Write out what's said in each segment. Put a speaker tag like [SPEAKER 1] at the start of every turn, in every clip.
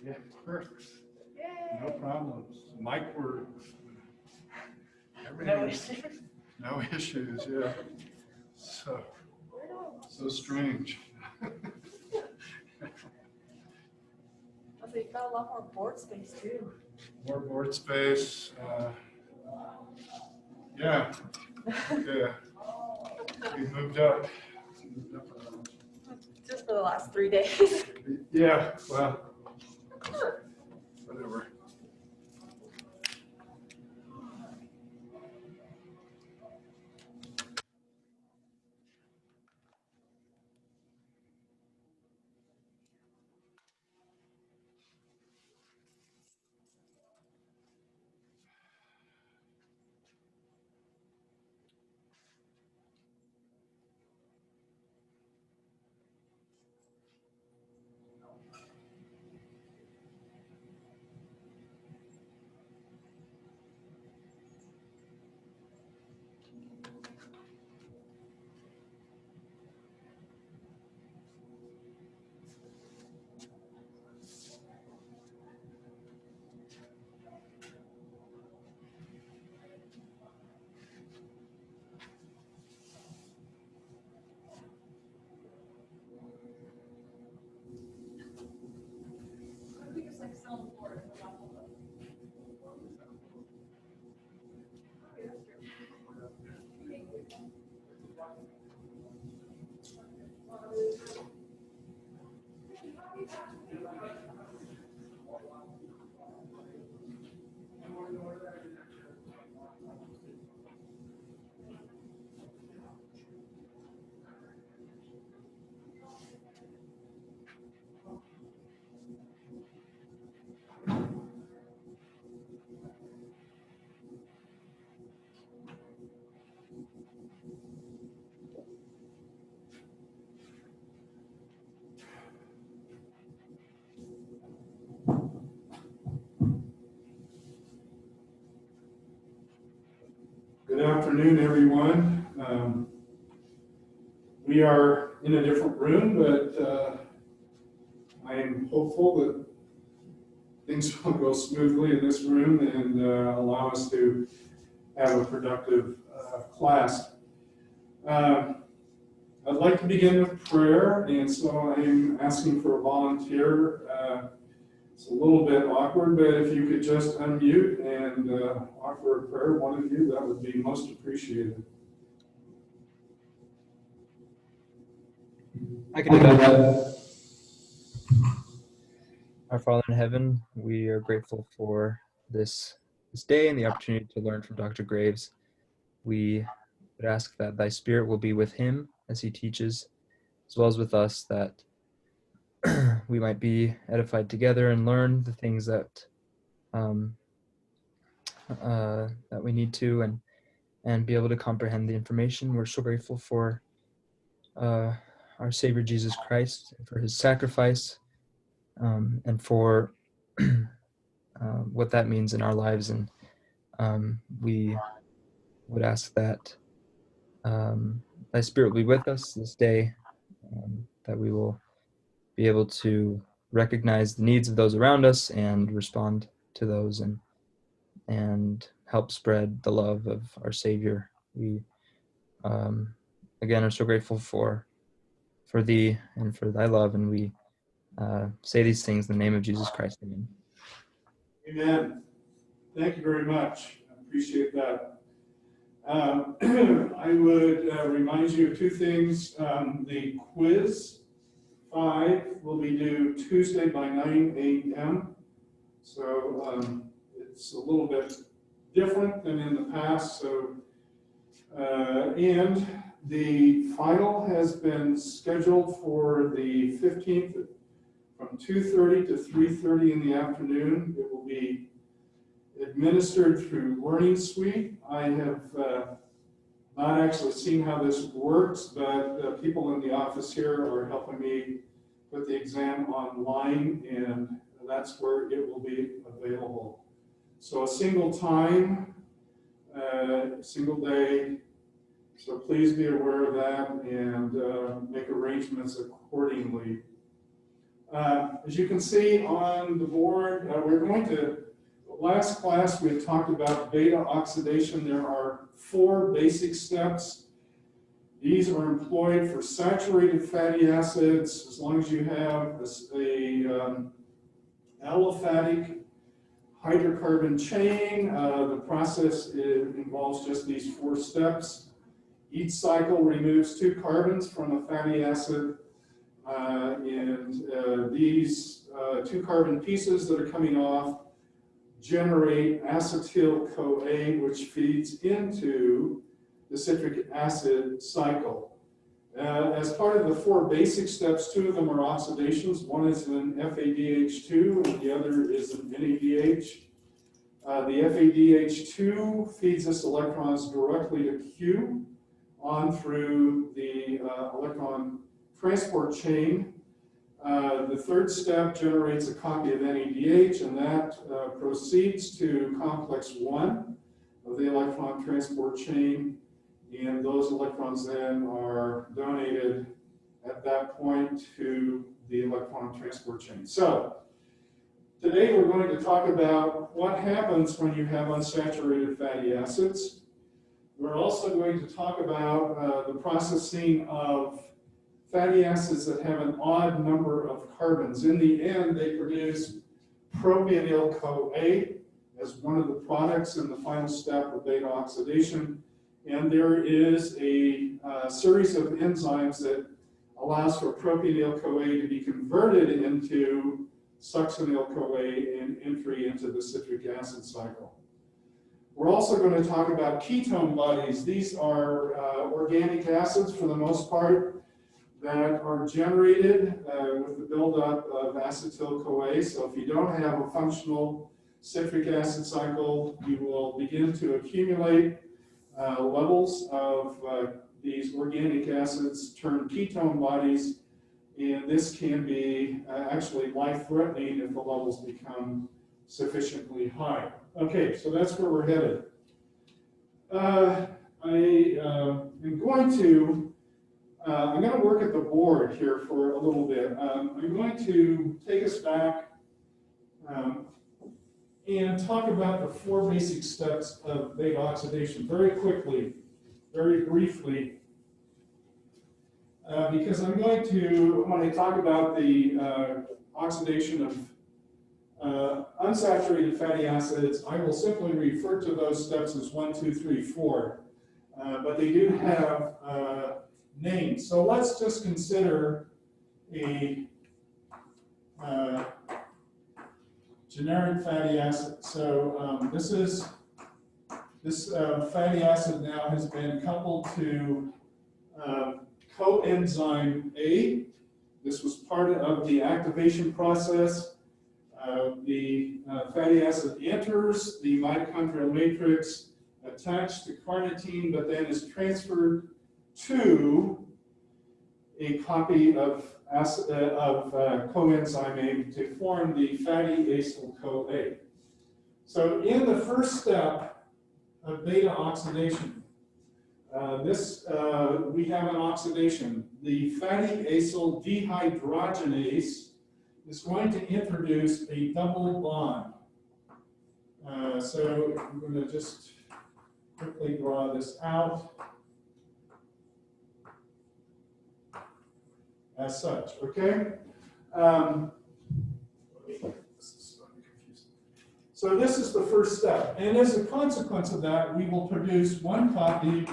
[SPEAKER 1] Yeah, it works.
[SPEAKER 2] Yay.
[SPEAKER 1] No problems. Mic works.
[SPEAKER 2] No
[SPEAKER 1] Everything.
[SPEAKER 2] issues.
[SPEAKER 1] No issues, yeah. So strange.
[SPEAKER 2] So you've got a lot more board space too.
[SPEAKER 1] More board space. Yeah. Yeah. We moved up.
[SPEAKER 2] Just for the last 3 days.
[SPEAKER 1] Yeah, well, whatever. Good afternoon, everyone. We are in a different room, but I am hopeful that things will go smoothly in this room and allow us to have a productive class. I'd like to begin with prayer, and so I'm asking for a volunteer. It's a little bit awkward, but if you could just unmute and offer a prayer, one of you, that would be most appreciated.
[SPEAKER 3] I can do that. Our Father in heaven, we are grateful for this day and the opportunity to learn from Dr. Graves. We would ask that thy spirit will be with him as he teaches, as well as with us, that we might be edified together and learn the things that that we need to, and be able to comprehend the information. We're so grateful for our Savior Jesus Christ, for his sacrifice, and for what that means in our lives. And we would ask that thy spirit will be with us this day, that we will be able to recognize the needs of those around us and respond to those, and help spread the love of our Savior. We again are so grateful for thee and for thy love, and we say these things in the name of Jesus Christ. Amen.
[SPEAKER 1] Amen. Thank you very much. I appreciate that. I would remind you of two things. The quiz 5 will be due Tuesday by 9 a.m. So it's a little bit different than in the past. So and the final has been scheduled for the 15th from 2:30 to 3:30 in the afternoon. It will be administered through Learning Suite. I have not actually seen how this works, but people in the office here are helping me put the exam online, and that's where it will be available. So a single time, single day. So please be aware of that and make arrangements accordingly. As you can see on the board, last class we had talked about beta oxidation. There are 4 basic steps. These are employed for saturated fatty acids. As long as you have a aliphatic hydrocarbon chain, the process involves just these 4 steps. Each cycle removes 2 carbons from a fatty acid, and these 2 carbon pieces that are coming off generate acetyl-CoA, which feeds into the citric acid cycle. As part of the 4 basic steps, 2 of them are oxidations. One is an FADH2 and the other is an NADH. The FADH2 feeds us electrons directly to Q on through the electron transport chain. The 3rd step generates a copy of NADH, and that proceeds to complex 1 of the electron transport chain, and those electrons then are donated at that point to the electron transport chain. So today we're going to talk about what happens when you have unsaturated fatty acids. We're also going to talk about the processing of fatty acids that have an odd number of carbons. In the end, they produce propionyl-CoA as one of the products in the final step of beta oxidation. And there is a series of enzymes that allows for propionyl-CoA to be converted into succinyl-CoA and entry into the citric acid cycle. We're also going to talk about ketone bodies. These are organic acids for the most part that are generated with the buildup of acetyl-CoA. So if you don't have a functional citric acid cycle, you will begin to accumulate levels of these organic acids turned ketone bodies, and this can be actually life-threatening if the levels become sufficiently high. Okay, so that's where we're headed. I'm going to work at the board here for a little bit. I'm going to take us back and talk about the 4 basic steps of beta oxidation very quickly, very briefly, because I'm going to, when I talk about the oxidation of unsaturated fatty acids, I will simply refer to those steps as 1, 2, 3, 4, but they do have names. So let's just consider a generic fatty acid. So this fatty acid now has been coupled to coenzyme A. This was part of the activation process. The fatty acid enters the mitochondrial matrix attached to carnitine, but then is transferred to a copy of coenzyme A to form the fatty acyl-CoA. So in the first step of beta oxidation, we have an oxidation. The fatty acyl dehydrogenase is going to introduce a double bond. So I'm going to just quickly draw this out as such, okay? So this is the first step. And as a consequence of that, we will produce 1 copy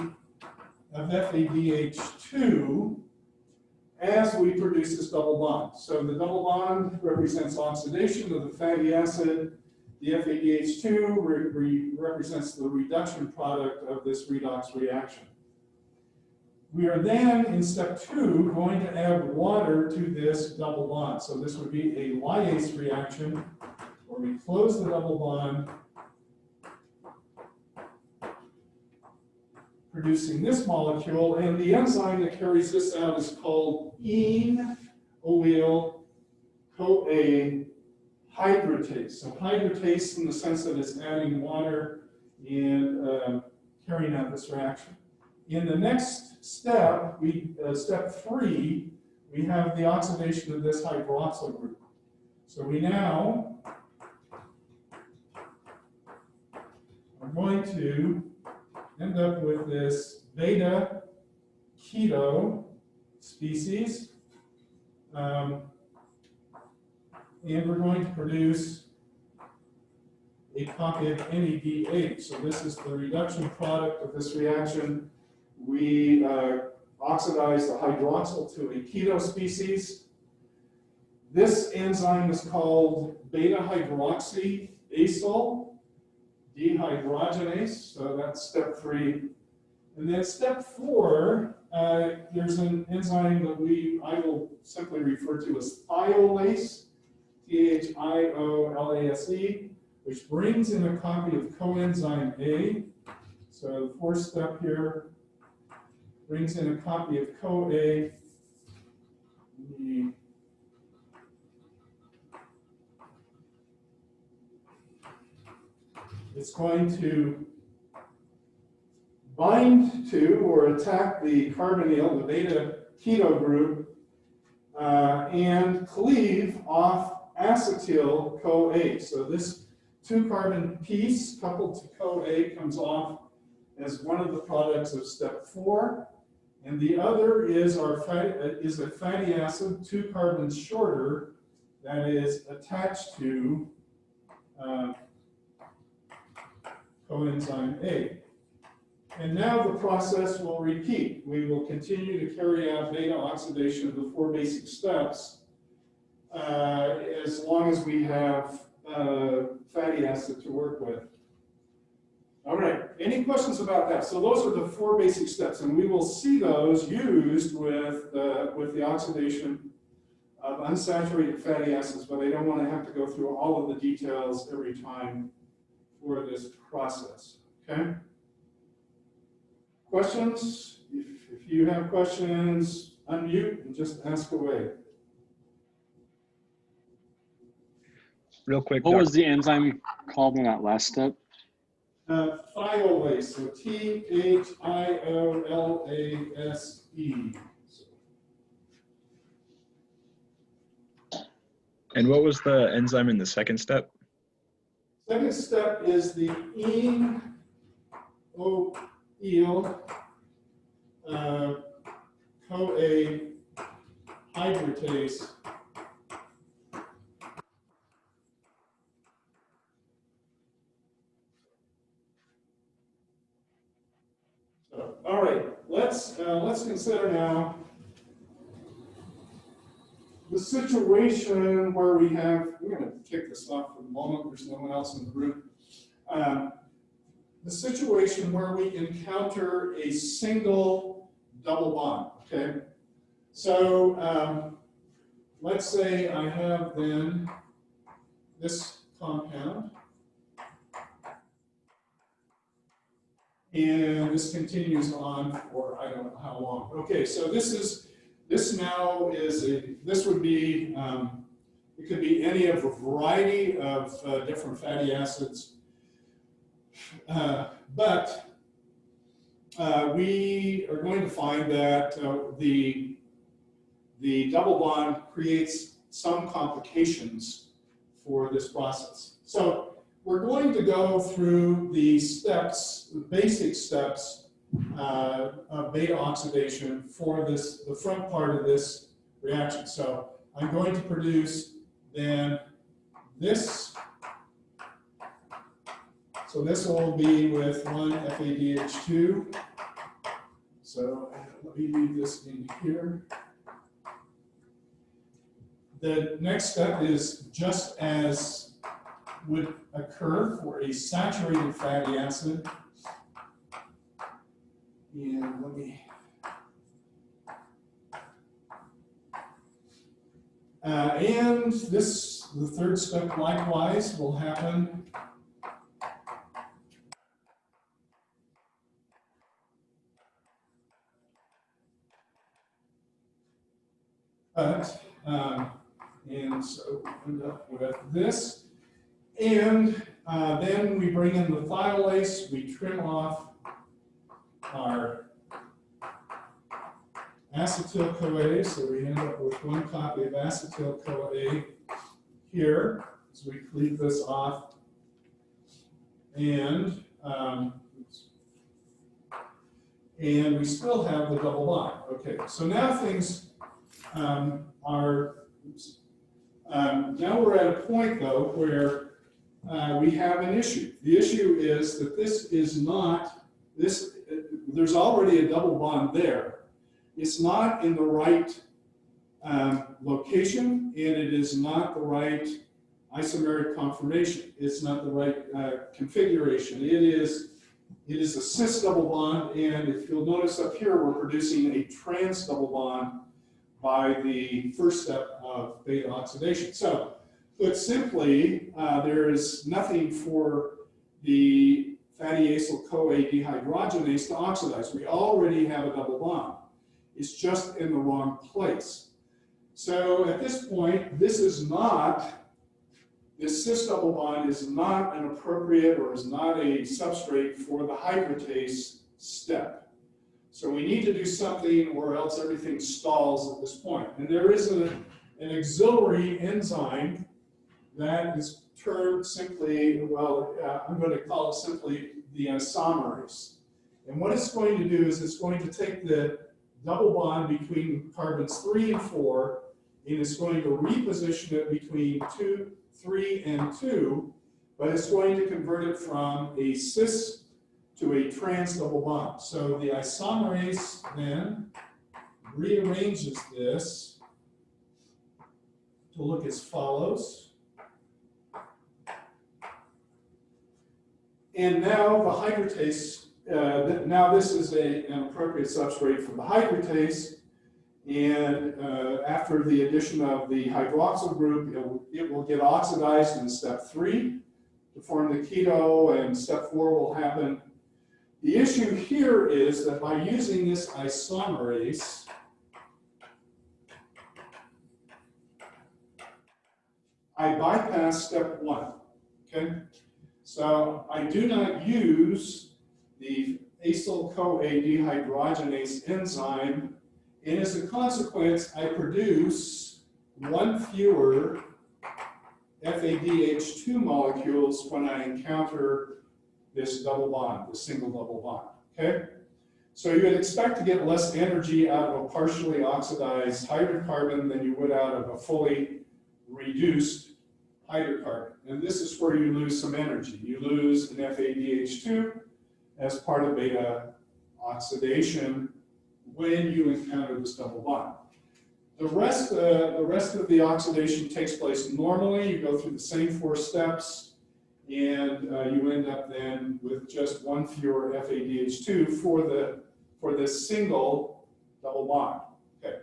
[SPEAKER 1] of FADH2 as we produce this double bond. So the double bond represents oxidation of the fatty acid. The FADH2 represents the reduction product of this redox reaction. We are then, in step 2, going to add water to this double bond. So this would be a lyase reaction, where we close the double bond, producing this molecule, and the enzyme that carries this out is called ene-olyl-CoA hydratase. So hydratase in the sense that it's adding water and carrying out this reaction. In the next step, step 3, we have the oxidation of this hydroxyl group. So we now are going to end up with this beta keto species. And we're going to produce a copy of NADH. So this is the reduction product of this reaction. We oxidize the hydroxyl to a keto species. This enzyme is called beta hydroxyacyl dehydrogenase. So that's step 3. And then step 4, there's an enzyme that I will simply refer to as thiolase, thiolase, which brings in a copy of coenzyme A. So the 4th step here brings in a copy of CoA. It's going to bind to or attack the carbonyl, the beta keto group, and cleave off acetyl CoA. So this 2-carbon piece coupled to CoA comes off as one of the products of step 4, and the other is a fatty acid 2 carbons shorter that is attached to coenzyme A. And now the process will repeat. We will continue to carry out beta oxidation of the 4 basic steps as long as we have fatty acid to work with. All right, any questions about that? So those are the 4 basic steps, and we will see those used with the oxidation of unsaturated fatty acids, but I don't want to have to go through all of the details every time for this process, okay? Questions? If you have questions, unmute and just ask away.
[SPEAKER 4] Real quick,
[SPEAKER 5] What was the enzyme called in that last step?
[SPEAKER 1] Thiolase, so Thiolase.
[SPEAKER 4] And what was the enzyme in the second step?
[SPEAKER 1] Second step is the ene-oil CoA hydratase. So, all right, let's consider now the situation where we have, we're going to kick this off for the moment, there's no one else in the room. The situation where we encounter a single double bond, okay? So let's say I have then this compound, and this continues on for I don't know how long. Okay, so this would be, it could be any of a variety of different fatty acids, but we are going to find that the double bond creates some complications for this process. So we're going to go through the steps, the basic steps of beta oxidation for the front part of this reaction. So I'm going to produce then this. So this will be with 1 FADH2. So let me leave this in here. The next step is just as would occur for a saturated fatty acid. And let me, and this, the third step likewise will happen. But, and so we end up with this. And then we bring in the thiolase, we trim off our acetyl-CoA, so we end up with one copy of acetyl-CoA here as we cleave this off. And we still have the double bond. Okay, so now things now we're at a point though where we have an issue. The issue is that this is not, there's already a double bond there. It's not in the right location, and it is not the right isomeric conformation. It's not the right configuration. It is a cis double bond, and if you'll notice up here, we're producing a trans double bond by the first step of beta oxidation. So, put simply, there is nothing for the fatty acyl-CoA dehydrogenase to oxidize. We already have a double bond. It's just in the wrong place. So at this point, this cis double bond is not an appropriate or is not a substrate for the hydratase step. So we need to do something or else everything stalls at this point. And there is an auxiliary enzyme that is termed simply, well, I'm going to call it simply the isomerase. And what it's going to do is it's going to take the double bond between carbons 3 and 4, and it's going to reposition it between 3 and 2, but it's going to convert it from a cis to a trans double bond. So the isomerase then rearranges this to look as follows. And now the hydratase, now this is an appropriate substrate for the hydratase. And after the addition of the hydroxyl group, it will get oxidized in step 3 to form the keto, and step 4 will happen. The issue here is that by using this isomerase, I bypass step 1, okay? So I do not use the acyl-CoA dehydrogenase enzyme, and as a consequence, I produce one fewer FADH2 molecules when I encounter this double bond, this single double bond, okay? So you would expect to get less energy out of a partially oxidized hydrocarbon than you would out of a fully reduced hydrocarbon. And this is where you lose some energy. You lose an FADH2 as part of beta oxidation when you encounter this double bond. The rest of the oxidation takes place normally. You go through the same 4 steps, and you end up then with just one fewer FADH2 for this single double bond. Okay.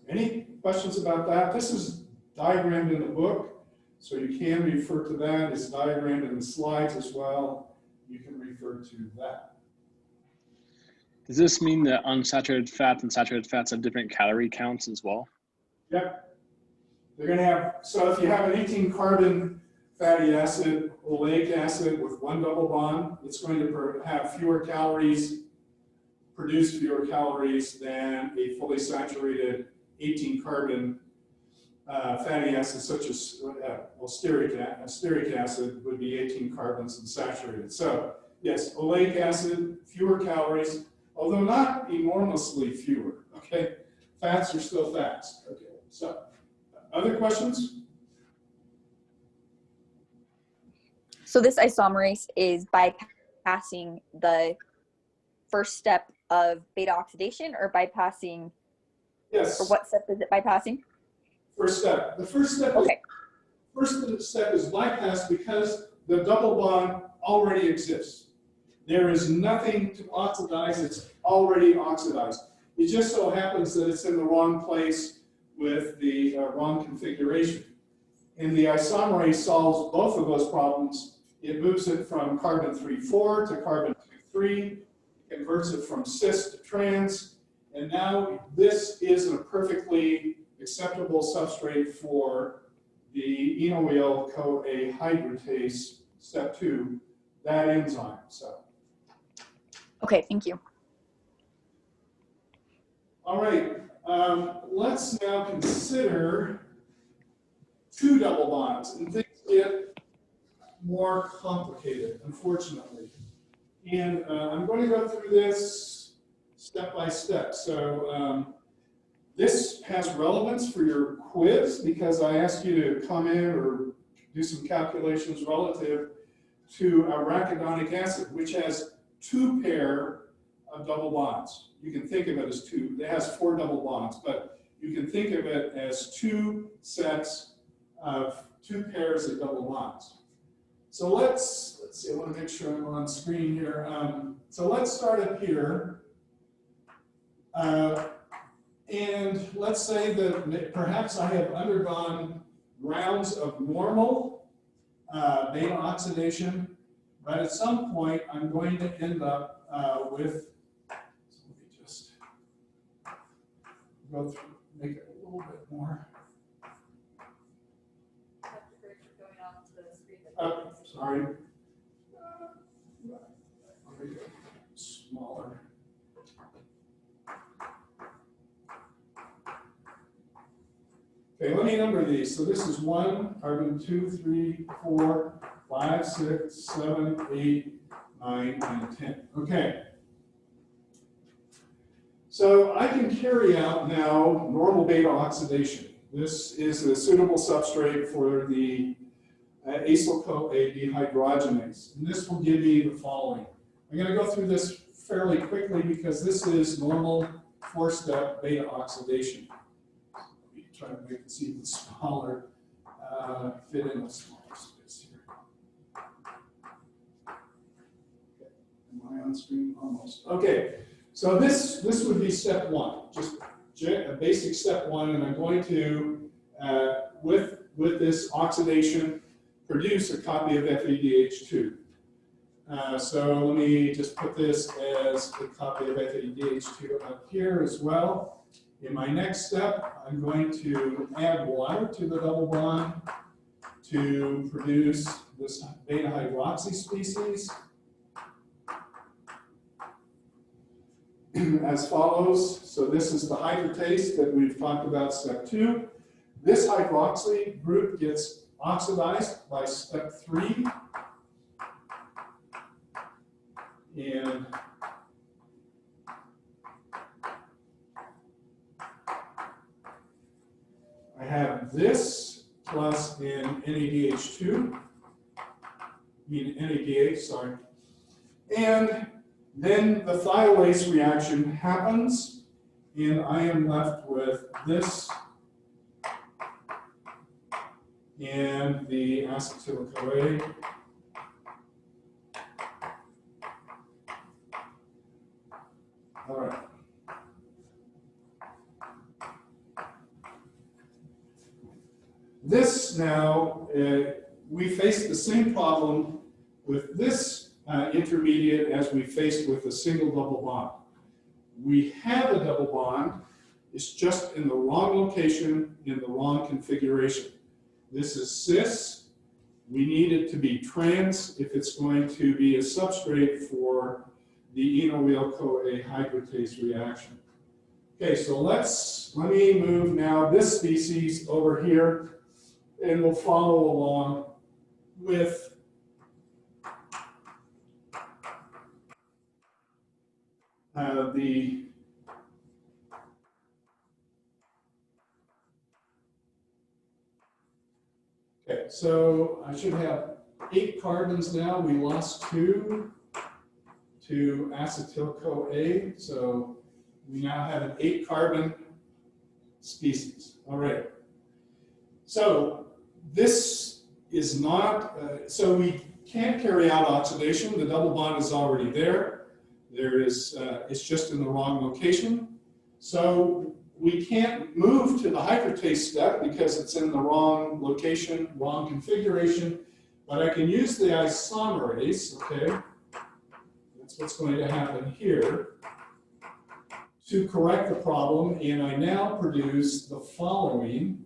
[SPEAKER 1] Any questions about that? This is diagrammed in the book, so you can refer to that. It's diagrammed in the slides as well. You can refer to that.
[SPEAKER 5] Does this mean that unsaturated fats and saturated fats have different calorie counts as well?
[SPEAKER 1] Yep. They're going to have, so if you have an 18 carbon fatty acid, oleic acid with one double bond, it's going to have fewer calories, produce fewer calories than a fully saturated 18 carbon fatty acid, such as stearic acid would be 18 carbons and saturated. So yes, oleic acid, fewer calories, although not enormously fewer, okay? Fats are still fats, okay? So, other questions?
[SPEAKER 6] So this isomerase is bypassing the first step of beta oxidation, or bypassing,
[SPEAKER 1] Yes.
[SPEAKER 6] or what step is it bypassing?
[SPEAKER 1] First step. The first step,
[SPEAKER 6] Okay.
[SPEAKER 1] first step is bypassed because the double bond already exists. There is nothing to oxidize, it's already oxidized. It just so happens that it's in the wrong place with the wrong configuration. And the isomerase solves both of those problems. It moves it from carbon 3,4 to carbon 2,3, converts it from cis to trans, and now this is a perfectly acceptable substrate for the enoyl-CoA hydratase, step 2, that enzyme. So.
[SPEAKER 6] Okay, thank you.
[SPEAKER 1] All right, let's now consider two double bonds, and things get more complicated, unfortunately. And I'm going to go through this step by step. So this has relevance for your quiz because I asked you to come in or do some calculations relative to arachidonic acid, which has two pair of double bonds. You can think of it as two. It has four double bonds, but you can think of it as two pairs of double bonds. So let's see, I want to make sure I'm on screen here. So let's start up here. And let's say that perhaps I have undergone rounds of normal beta oxidation, but at some point I'm going to end up with, so let me just go through, make it a little bit more. Sorry. I'll make it smaller. Okay, let me number these. So this is 1, carbon 2, 3, 4, 5, 6, 7, 8, 9, and 10. Okay. So I can carry out now normal beta oxidation. This is a suitable substrate for the acyl-CoA dehydrogenase. And this will give me the following. I'm going to go through this fairly quickly because this is normal 4-step beta oxidation. Try to make this even smaller, fit in a smaller space here. Am I on screen? Almost. Okay, so this would be step 1, just a basic step 1, and I'm going to, with this oxidation, produce a copy of FADH2. So let me just put this as a copy of FADH2 up here as well. In my next step, I'm going to add water to the double bond to produce this beta hydroxy species as follows. So this is the hydratase that we've talked about, step 2. This hydroxy group gets oxidized by step 3. And I have this plus an NADH2, NADH, sorry. And then the thiolase reaction happens, and I am left with this and the acetyl-CoA. All right. This now, we face the same problem with this intermediate as we faced with a single double bond. We have a double bond, it's just in the wrong location, in the wrong configuration. This is cis. We need it to be trans if it's going to be a substrate for the enoyl-CoA hydratase reaction. Okay, so let me move now this species over here, and we'll follow along with the okay, so I should have 8 carbons now. We lost 2 to acetyl-CoA, so we now have an 8-carbon species. All right. So this is not, so we can't carry out oxidation. The double bond is already there. There is, it's just in the wrong location. So we can't move to the hydratase step because it's in the wrong location, wrong configuration. But I can use the isomerase, okay? That's what's going to happen here to correct the problem. And I now produce the following.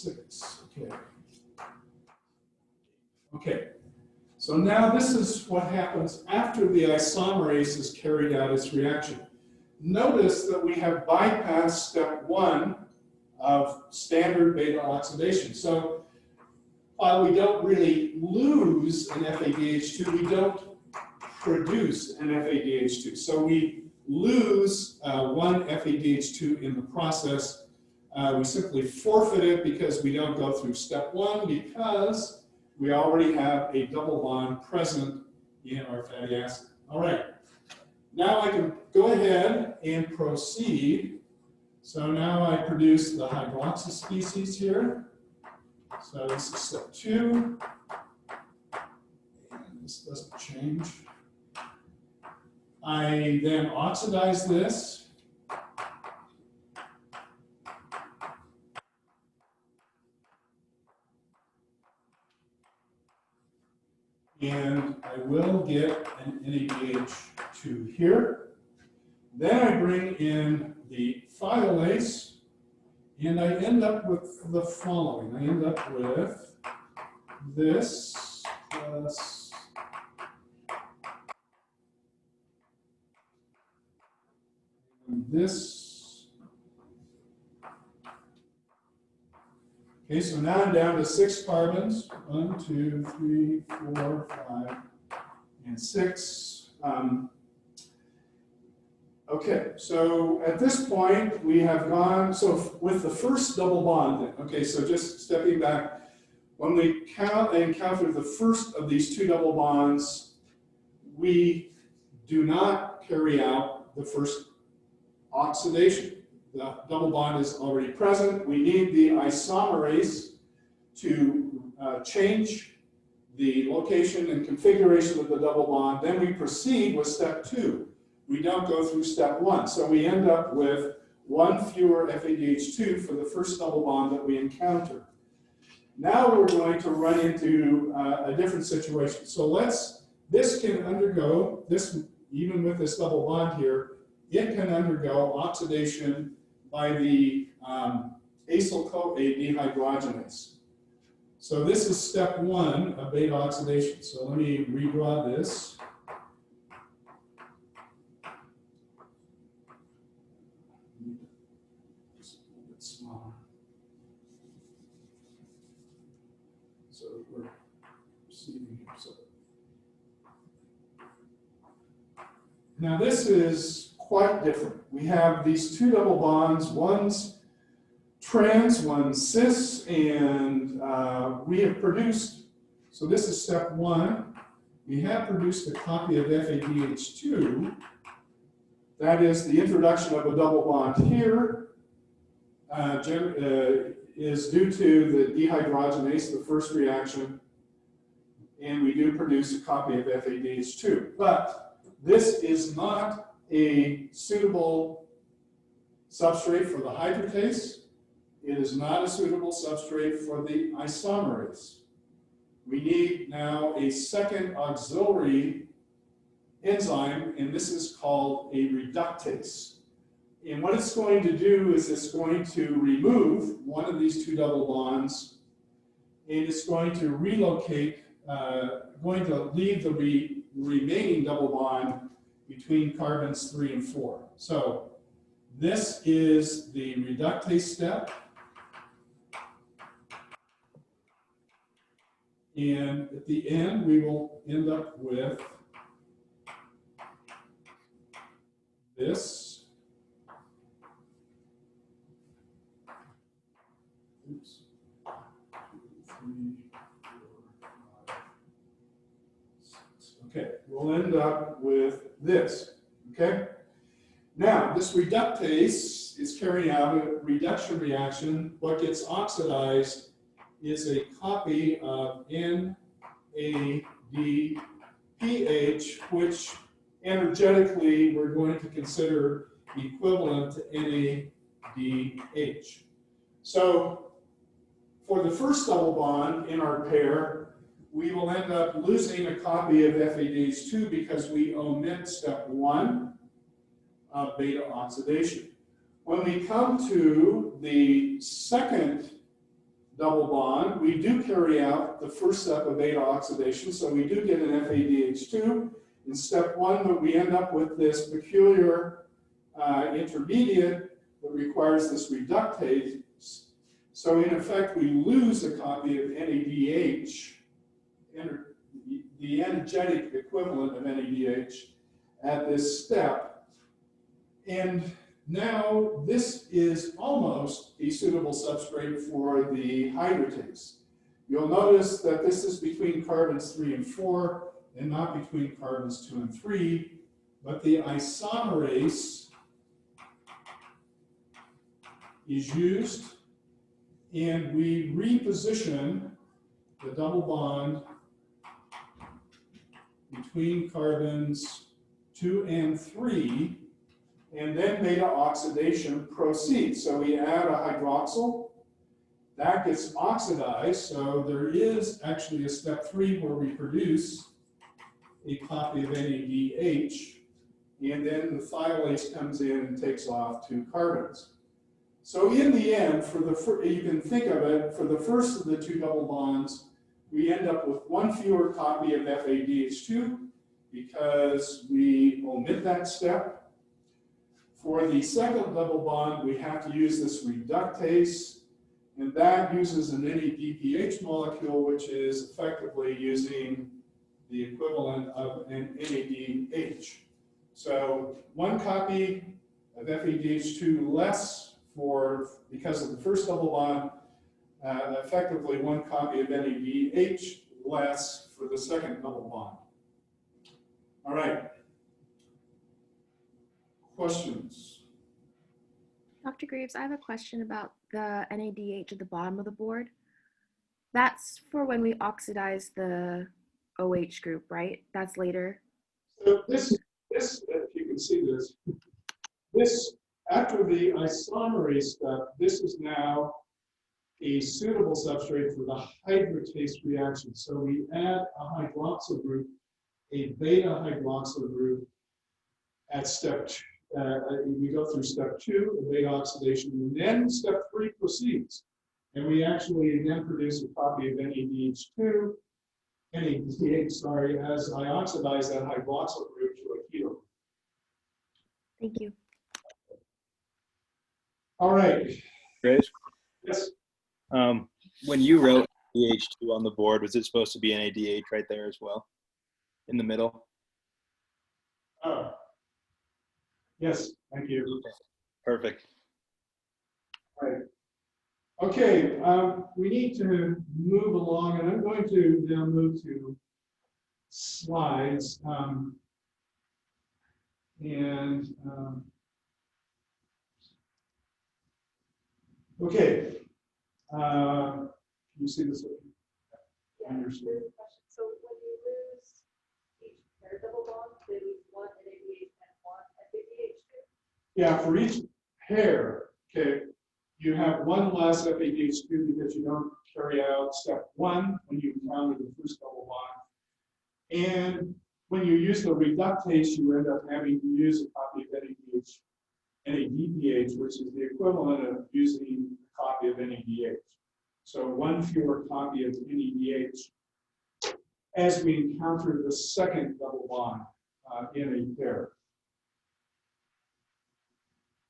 [SPEAKER 1] 6. Okay. Okay. So now this is what happens after the isomerase has carried out its reaction. Notice that we have bypassed step 1 of standard beta oxidation. So while we don't really lose an FADH2, we don't produce an FADH2. So we lose one FADH2 in the process. We simply forfeit it because we don't go through step 1 because we already have a double bond present in our fatty acid. All right. Now I can go ahead and proceed. So now I produce the hydroxy species here. So this is step 2. And this doesn't change. I then oxidize this. And I will get an NADH2 here. Then I bring in the thiolase, and I end up with the following. I end up with this plus this. Okay, so now I'm down to 6 carbons. 1, 2, 3, 4, 5, and 6. Okay, so at this point we have gone, so with the first double bond then, okay, so just stepping back, when we encounter the first of these 2 double bonds, we do not carry out the first oxidation. The double bond is already present. We need the isomerase to change the location and configuration of the double bond. Then we proceed with step 2. We don't go through step 1. So we end up with 1 fewer FADH2 for the first double bond that we encounter. Now we're going to run into a different situation. So this can undergo, even with this double bond here, it can undergo oxidation by the acyl-CoA dehydrogenase. So this is step 1 of beta oxidation. So let me redraw this. Just a little bit smaller. So we're proceeding here. So now this is quite different. We have these 2 double bonds, one's trans, one's cis, and we have produced, so this is step 1, we have produced a copy of FADH2. That is the introduction of a double bond here is due to the dehydrogenase, the first reaction, and we do produce a copy of FADH2. But this is not a suitable substrate for the hydratase. It is not a suitable substrate for the isomerase. We need now a second auxiliary enzyme, and this is called a reductase. And what it's going to do is it's going to remove one of these 2 double bonds, and it's going to relocate, going to leave the remaining double bond between carbons 3 and 4. So this is the reductase step. And at the end, we will end up with this. Oops. 2, 3, 4, 5, 6. Okay, we'll end up with this. Okay? Now, this reductase is carrying out a reduction reaction. What gets oxidized is a copy of NADPH, which energetically we're going to consider equivalent to NADH. So for the first double bond in our pair, we will end up losing a copy of FADH2 because we omit step 1 of beta oxidation. When we come to the second double bond, we do carry out the first step of beta oxidation, so we do get an FADH2 in step 1, but we end up with this peculiar intermediate that requires this reductase. So in effect, we lose a copy of NADH, the energetic equivalent of NADH at this step. And now this is almost a suitable substrate for the hydratase. You'll notice that this is between carbons 3 and 4 and not between carbons 2 and 3, but the isomerase is used, and we reposition the double bond between carbons 2 and 3, and then beta oxidation proceeds. So we add a hydroxyl, that gets oxidized, so there is actually a step 3 where we produce a copy of NADH, and then the thiolase comes in and takes off 2 carbons. So in the end, you can think of it, for the first of the 2 double bonds, we end up with 1 fewer copy of FADH2 because we omit that step. For the second double bond, we have to use this reductase, and that uses an NADPH molecule, which is effectively using the equivalent of an NADH. So 1 copy of FADH2 less because of the first double bond, effectively 1 copy of NADH less for the second double bond. All right. Questions?
[SPEAKER 7] Dr. Graves, I have a question about the NADH at the bottom of the board. That's for when we oxidize the OH group, right? That's later.
[SPEAKER 1] So this, if you can see this, after the isomerase step, this is now a suitable substrate for the hydratase reaction. So we add a hydroxyl group, a beta hydroxyl group at step 2. We go through step 2, the beta oxidation, and then step 3 proceeds. And we actually then produce a copy of NADH2, as I oxidize that hydroxyl group to a keto.
[SPEAKER 7] Thank you.
[SPEAKER 1] All right.
[SPEAKER 4] Grace,
[SPEAKER 1] Yes.
[SPEAKER 4] when you wrote NADH2 on the board, was it supposed to be NADH right there as well, in the middle?
[SPEAKER 1] Oh. Yes, thank you.
[SPEAKER 4] Perfect.
[SPEAKER 1] All right. Okay, we need to move along, and I'm going to now move to slides. Okay. Can you see this? On your screen?
[SPEAKER 2] So when you lose each pair double bond, they lose 1 NADH and 1 FADH2?
[SPEAKER 1] Yeah, for each pair, okay, you have 1 less FADH2 because you don't carry out step 1 when you encounter the first double bond. And when you use the reductase, you end up having to use a copy of NADPH, which is the equivalent of using a copy of NADH. So 1 fewer copy of NADH as we encounter the second double bond in a pair.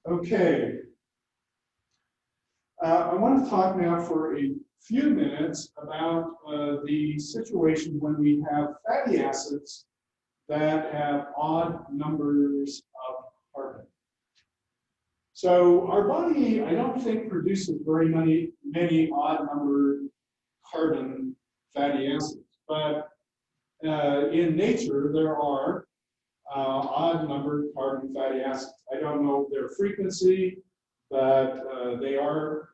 [SPEAKER 1] Okay. I want to talk now for a few minutes about the situation when we have fatty acids that have odd numbers of carbon. So our body, I don't think, produces very many odd numbered carbon fatty acids, but in nature there are odd numbered carbon fatty acids. I don't know their frequency, but they are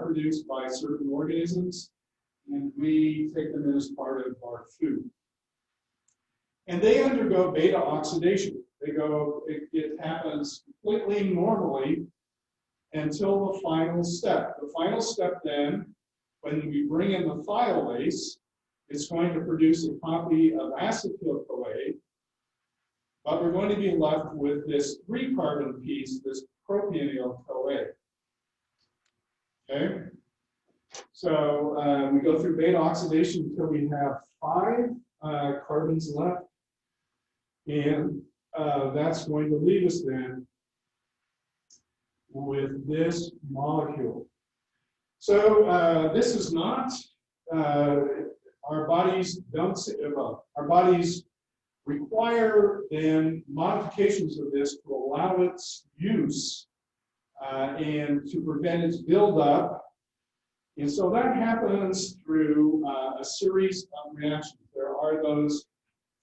[SPEAKER 1] produced by certain organisms, and we take them in as part of our food. And they undergo beta oxidation. It happens completely normally until the final step. The final step then, when we bring in the thiolase, it's going to produce a copy of acetyl-CoA, but we're going to be left with this 3-carbon piece, this propionyl-CoA. Okay? So we go through beta oxidation until we have 5 carbons left. And that's going to leave us then with this molecule. So this is not, our bodies don't, well, our bodies require then modifications of this to allow its use and to prevent its buildup. And so that happens through a series of reactions. There are those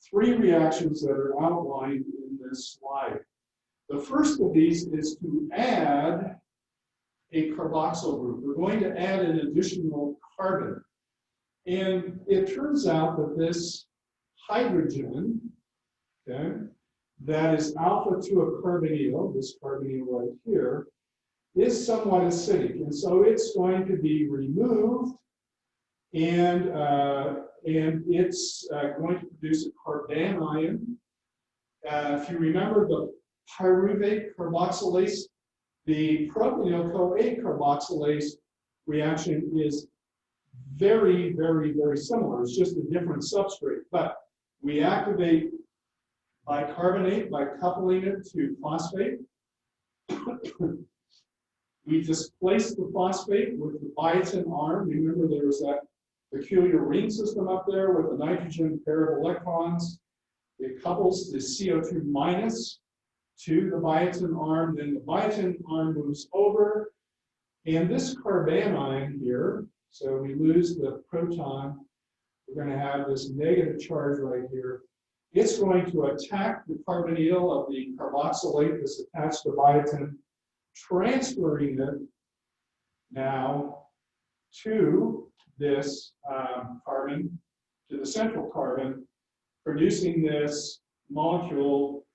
[SPEAKER 1] 3 reactions that are outlined in this slide. The first of these is to add a carboxyl group. We're going to add an additional carbon. And it turns out that this hydrogen, okay, that is alpha to a carbonyl, this carbonyl right here, is somewhat acidic. And so it's going to be removed, and it's going to produce a carbanion. If you remember the pyruvate carboxylase, the propanyl-CoA carboxylase reaction is very, very, very similar. It's just a different substrate. But we activate bicarbonate by coupling it to phosphate. We displace the phosphate with the biotin arm. Remember, there was that peculiar ring system up there with the nitrogen pair of electrons. It couples the CO2 minus to the biotin arm. Then the biotin arm moves over. And this carbanion here, so we lose the proton. We're going to have this negative charge right here. It's going to attack the carbonyl of the carboxylate that's attached to biotin, transferring it now to this carbon, to the central carbon, producing this molecule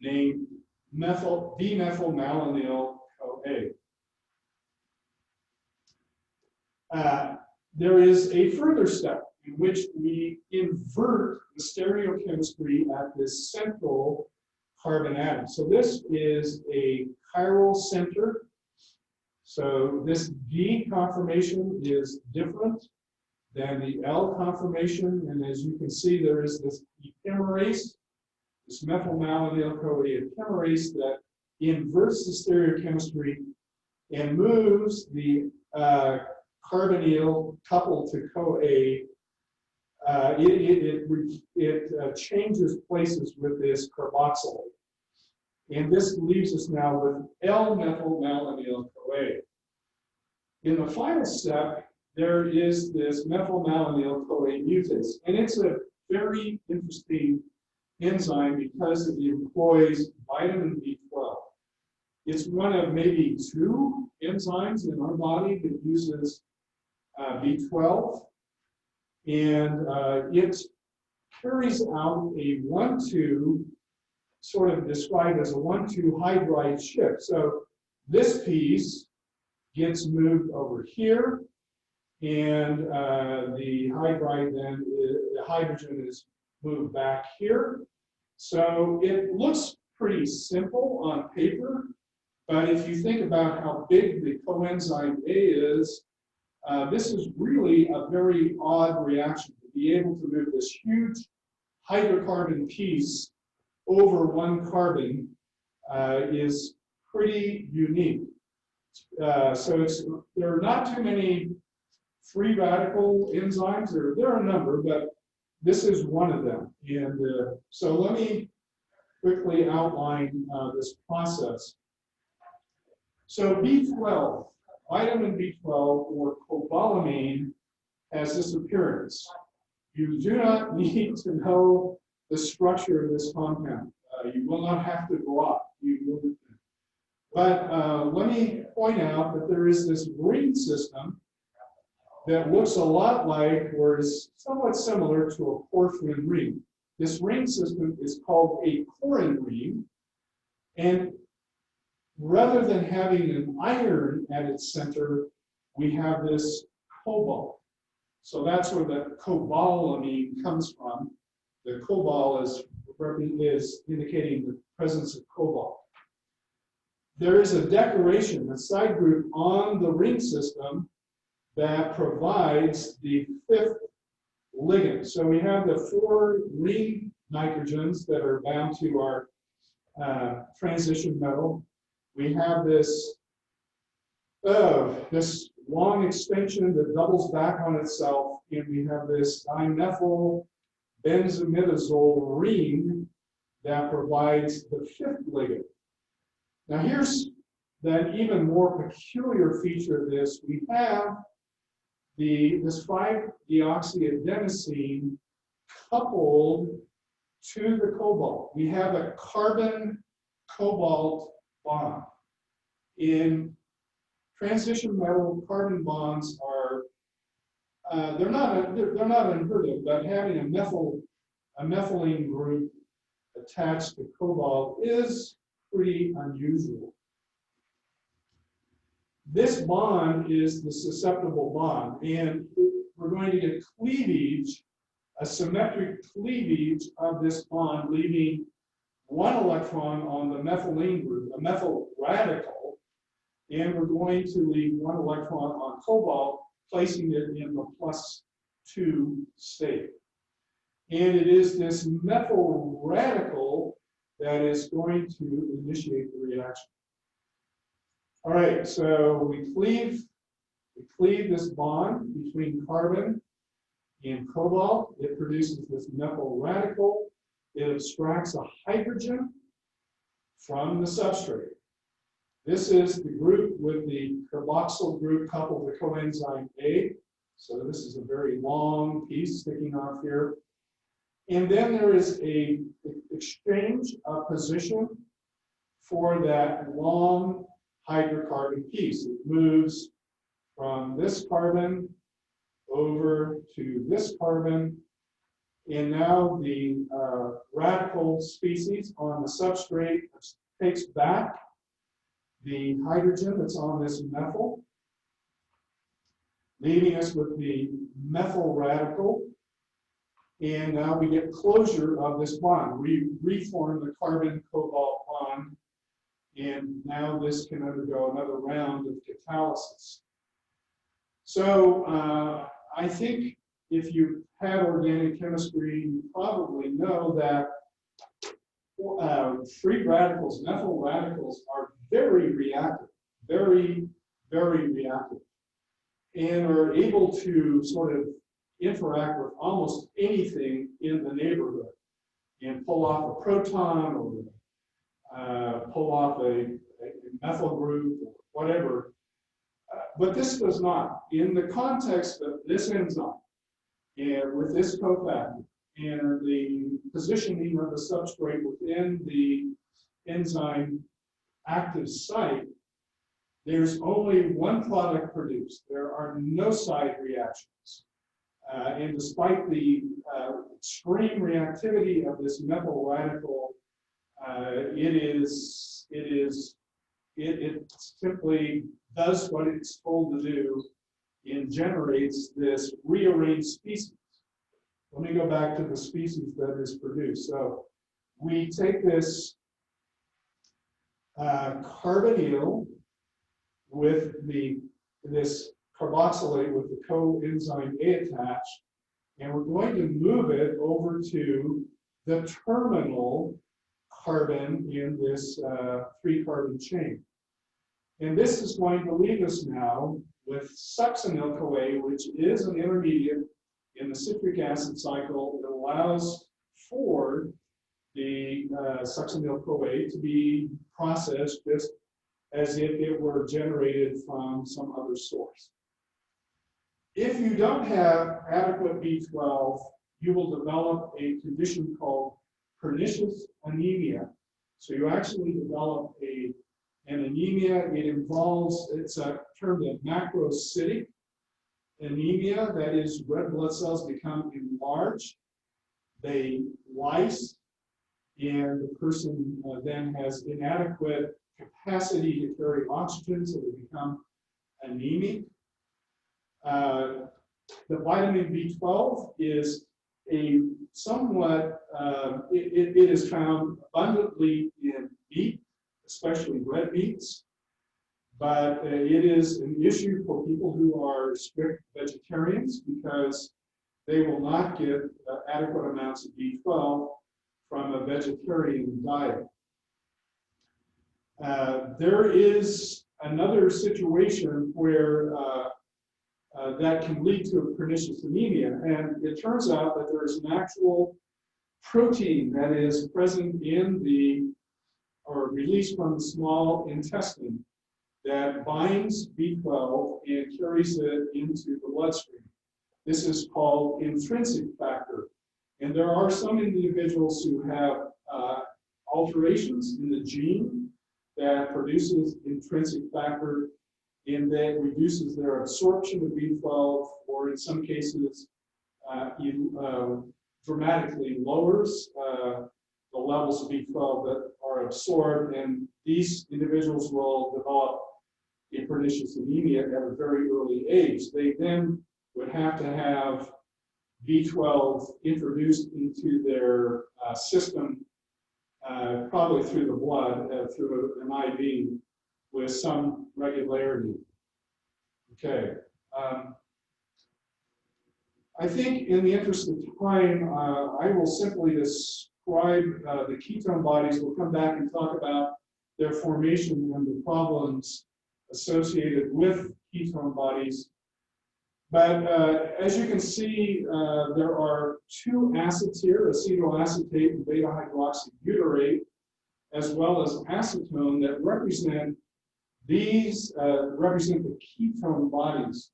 [SPEAKER 1] named dimethylmalonyl-CoA. There is a further step in which we invert the stereochemistry at this central carbon atom. So this is a chiral center. So this D conformation is different than the L conformation. And as you can see, there is this epimerase, this methylmalonyl-CoA epimerase that inverts the stereochemistry and moves the carbonyl coupled to CoA. It changes places with this carboxylate. And this leaves us now with L-methylmalonyl-CoA. In the final step, there is this methylmalonyl-CoA mutase. And it's a very interesting enzyme because it employs vitamin B12. It's one of maybe 2 enzymes in our body that uses B12. And it carries out a 1,2, sort of described as a 1,2 hydride shift. So this piece gets moved over here, and the hydride then, the hydrogen is moved back here. So it looks pretty simple on paper, but if you think about how big the coenzyme A is, this is really a very odd reaction. To be able to move this huge hydrocarbon piece over one carbon is pretty unique. So there are not too many free radical enzymes. There are a number, but this is one of them. And so let me quickly outline this process. So B12, vitamin B12 or cobalamin has this appearance. You do not need to know the structure of this compound. You will not have to go up. But let me point out that there is this ring system that looks a lot like, or is somewhat similar to a porphyrin ring. This ring system is called a chlorine ring, and rather than having an iron at its center, we have this cobalt. So that's where the cobalamin comes from. The cobalt is indicating the presence of cobalt. There is a decoration, a side group on the ring system that provides the fifth ligand. So we have the 4 green nitrogens that are bound to our transition metal. We have this long extension that doubles back on itself, and we have this dimethyl benzimidazole ring that provides the fifth ligand. Now here's the even more peculiar feature of this. We have this 5-deoxyadenosine coupled to the cobalt. We have a carbon-cobalt bond. In transition metal, carbon bonds are they're not unheard of, but having a methylene group attached to cobalt is pretty unusual. This bond is the susceptible bond, and we're going to get cleavage, a symmetric cleavage of this bond, leaving 1 electron on the methylene group, a methyl radical, and we're going to leave 1 electron on cobalt, placing it in the +2 state. And it is this methyl radical that is going to initiate the reaction. All right, so we cleave this bond between carbon and cobalt. It produces this methyl radical. It abstracts a hydrogen from the substrate. This is the group with the carboxyl group coupled to coenzyme A. So this is a very long piece sticking off here. And then there is a exchange of position for that long hydrocarbon piece. It moves from this carbon over to this carbon. And now the radical species on the substrate takes back the hydrogen that's on this methyl, leaving us with the methyl radical. And now we get closure of this bond. We reform the carbon-cobalt bond, and now this can undergo another round of catalysis. So I think if you've had organic chemistry, you probably know that free radicals, methyl radicals, are very reactive, very, very reactive, and are able to sort of interact with almost anything in the neighborhood and pull off a proton or pull off a methyl group or whatever. But this does not. In the context of this enzyme and with this cofactor and the positioning of the substrate within the enzyme active site, there's only one product produced. There are no side reactions. And despite the extreme reactivity of this methyl radical, it simply does what it's told to do and generates this rearranged species. Let me go back to the species that is produced. So we take this carbonyl with this carboxylate with the coenzyme A attached, and we're going to move it over to the terminal carbon in this 3-carbon chain. And this is going to leave us now with succinyl-CoA, which is an intermediate in the citric acid cycle that allows for the succinyl-CoA to be processed just as if it were generated from some other source. If you don't have adequate B12, you will develop a condition called pernicious anemia. So you actually develop an anemia. It involves, it's a term of macrocytic anemia, that is, red blood cells become enlarged, they lyse, and the person then has inadequate capacity to carry oxygen, so they become anemic. The vitamin B12 is a somewhat, it is found abundantly in meat, especially red meats. but it is an issue for people who are strict vegetarians because they will not get adequate amounts of B12 from a vegetarian diet. There is another situation where that can lead to a pernicious anemia, and it turns out that there is an actual protein that is present in or released from the small intestine that binds B12 and carries it into the bloodstream. This is called intrinsic factor. And there are some individuals who have alterations in the gene that produces intrinsic factor, and that reduces their absorption of B12, or in some cases, dramatically lowers the levels of B12 that are absorbed, and these individuals will develop a pernicious anemia at a very early age. They then would have to have B12 introduced into their system, probably through the blood, through an IV, with some regularity. Okay. I think in the interest of time, I will simply describe the ketone bodies. We'll come back and talk about their formation and the problems associated with ketone bodies. But as you can see, there are two acids here, acetoacetate and beta-hydroxybutyrate, as well as acetone, that represent the ketone bodies.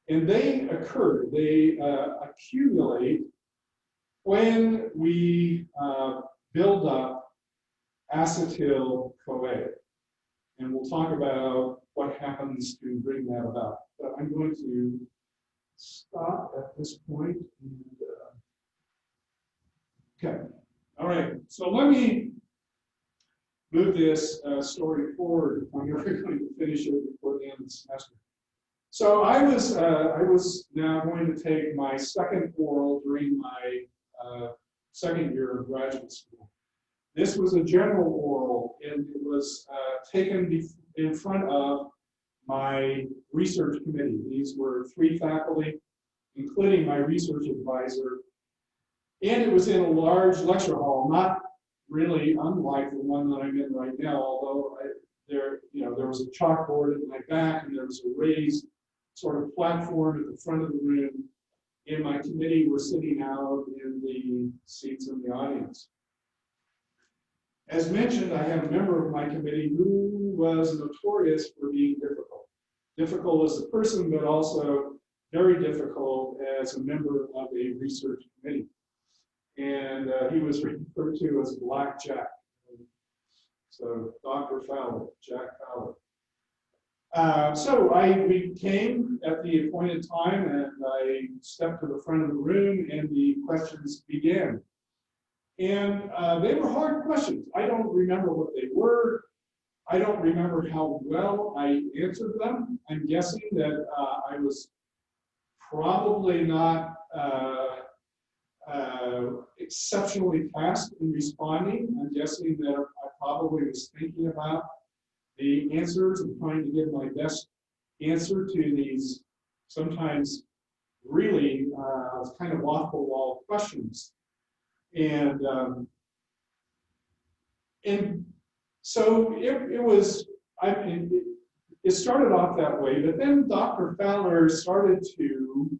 [SPEAKER 1] And they occur, they accumulate when we build up acetyl-CoA. And we'll talk about what happens to bring that about. But I'm going to stop at this point. And, okay, all right. So let me move this story forward if I'm ever going to finish it before the end of the semester. So I was now going to take my second oral during my second year of graduate school. This was a general oral, and it was taken in front of my research committee. These were 3 faculty, including my research advisor. And it was in a large lecture hall, not really unlike the one that I'm in right now, although there was a chalkboard at my back, and there was a raised sort of platform at the front of the room, and my committee was sitting out in the seats in the audience. As mentioned, I have a member of my committee who was notorious for being difficult. Difficult as a person, but also very difficult as a member of a research committee. And he was referred to as Black Jack. So Dr. Fowler, Jack Fowler. So we came at the appointed time, and I stepped to the front of the room, and the questions began. And they were hard questions. I don't remember what they were. I don't remember how well I answered them. I'm guessing that I was probably not exceptionally fast in responding. I'm guessing that I probably was thinking about the answers and trying to give my best answer to these sometimes really kind of off-the-wall questions. And so it started off that way, but then Dr. Fowler started to,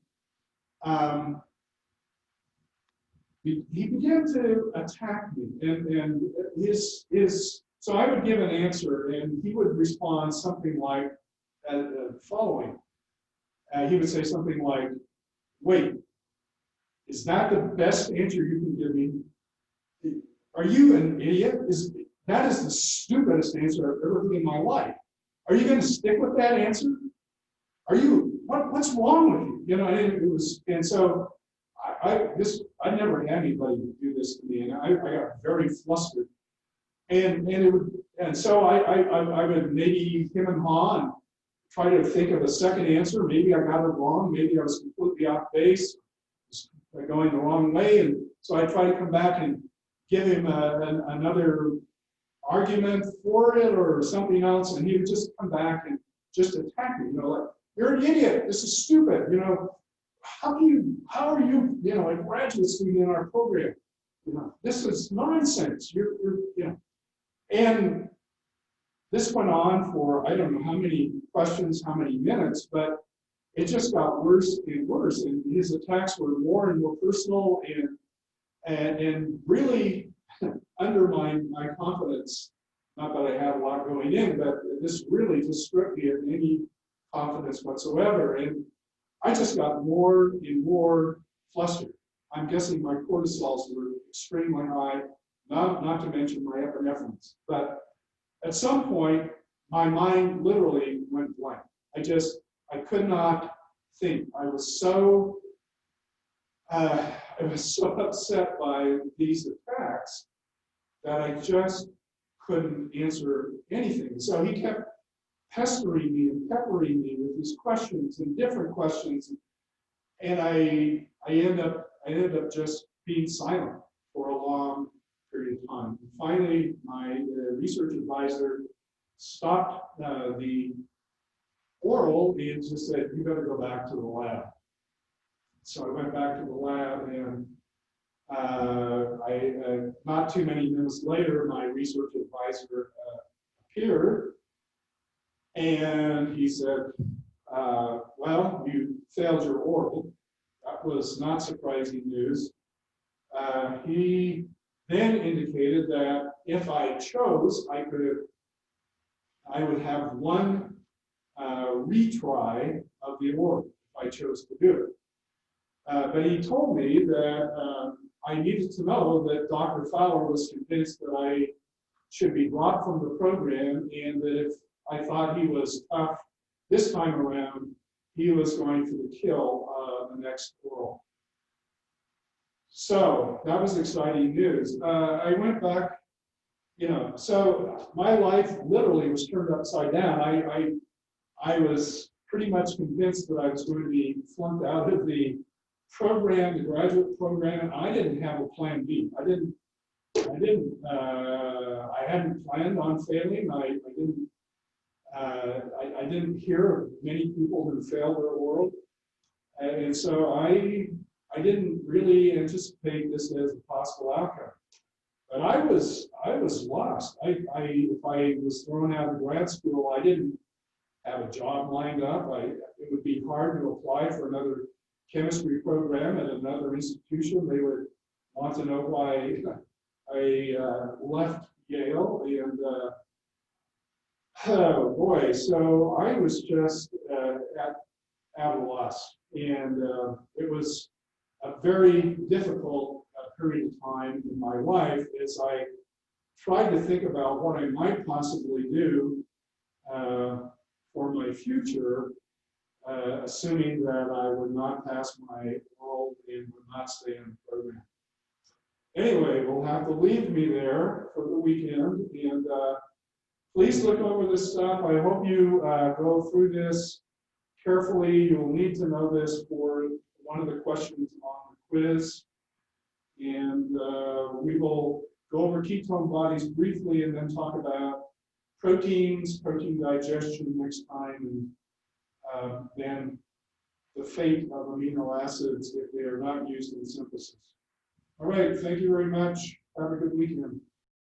[SPEAKER 1] he began to attack me, and so I would give an answer, and he would respond something like the following. He would say something like, "Wait, is that the best answer you can give me? Are you an idiot? That is the stupidest answer I've ever heard in my life. Are you going to stick with that answer? What's wrong with you?" You know, and so I never had anybody do this to me, and I got very flustered. So I would maybe him and haw and try to think of a second answer. Maybe I got it wrong. Maybe I was completely off base, going the wrong way. And so I try to come back and give him another argument for it or something else, and he would just come back and just attack me, like, you're an idiot, this is stupid, how are you, a graduate student in our program? This is nonsense. And this went on for, I don't know how many questions, how many minutes, but it just got worse and worse. And his attacks were more and more personal and really undermined my confidence. Not that I had a lot going in, but this really just stripped me of any confidence whatsoever. And I just got more and more flustered. I'm guessing my cortisols were extremely high, not to mention my epinephrines. But at some point, my mind literally went blank. I could not think. I was so upset by these attacks that I just couldn't answer anything. So he kept pestering me and peppering me with these questions and different questions, and I ended up just being silent for a long period of time. And finally, my research advisor stopped the oral and just said, "You better go back to the lab." So I went back to the lab, and not too many minutes later, my research advisor appeared, and he said, "Well, you failed your oral." That was not surprising news. He then indicated that if I chose, I would have one retry of the oral if I chose to do it. But he told me that I needed to know that Dr. Fowler was convinced that I should be dropped from the program, and that if I thought he was tough this time around, he was going to kill the next oral. So that was exciting news. I went back, so my life literally was turned upside down. I was pretty much convinced that I was going to be flunked out of the program, the graduate program, and I didn't have a plan B. I hadn't planned on failing. I didn't hear of many people who failed their oral, and so I didn't really anticipate this as a possible outcome. But I was lost. If I was thrown out of grad school, I didn't have a job lined up. It would be hard to apply for another chemistry program at another institution. They would want to know why I left Yale, and oh boy, so I was just at a loss, and it was a very difficult period of time in my life as I tried to think about what I might possibly do for my future, assuming that I would not pass my oral and would not stay in the program. Anyway, we'll have to leave me there for the weekend, and please look over this stuff. I hope you go through this carefully. You'll need to know this for one of the questions on the quiz. And we will go over ketone bodies briefly and then talk about proteins, protein digestion next time, and then the fate of amino acids if they are not used in synthesis. All right, thank you very much. Have a good weekend.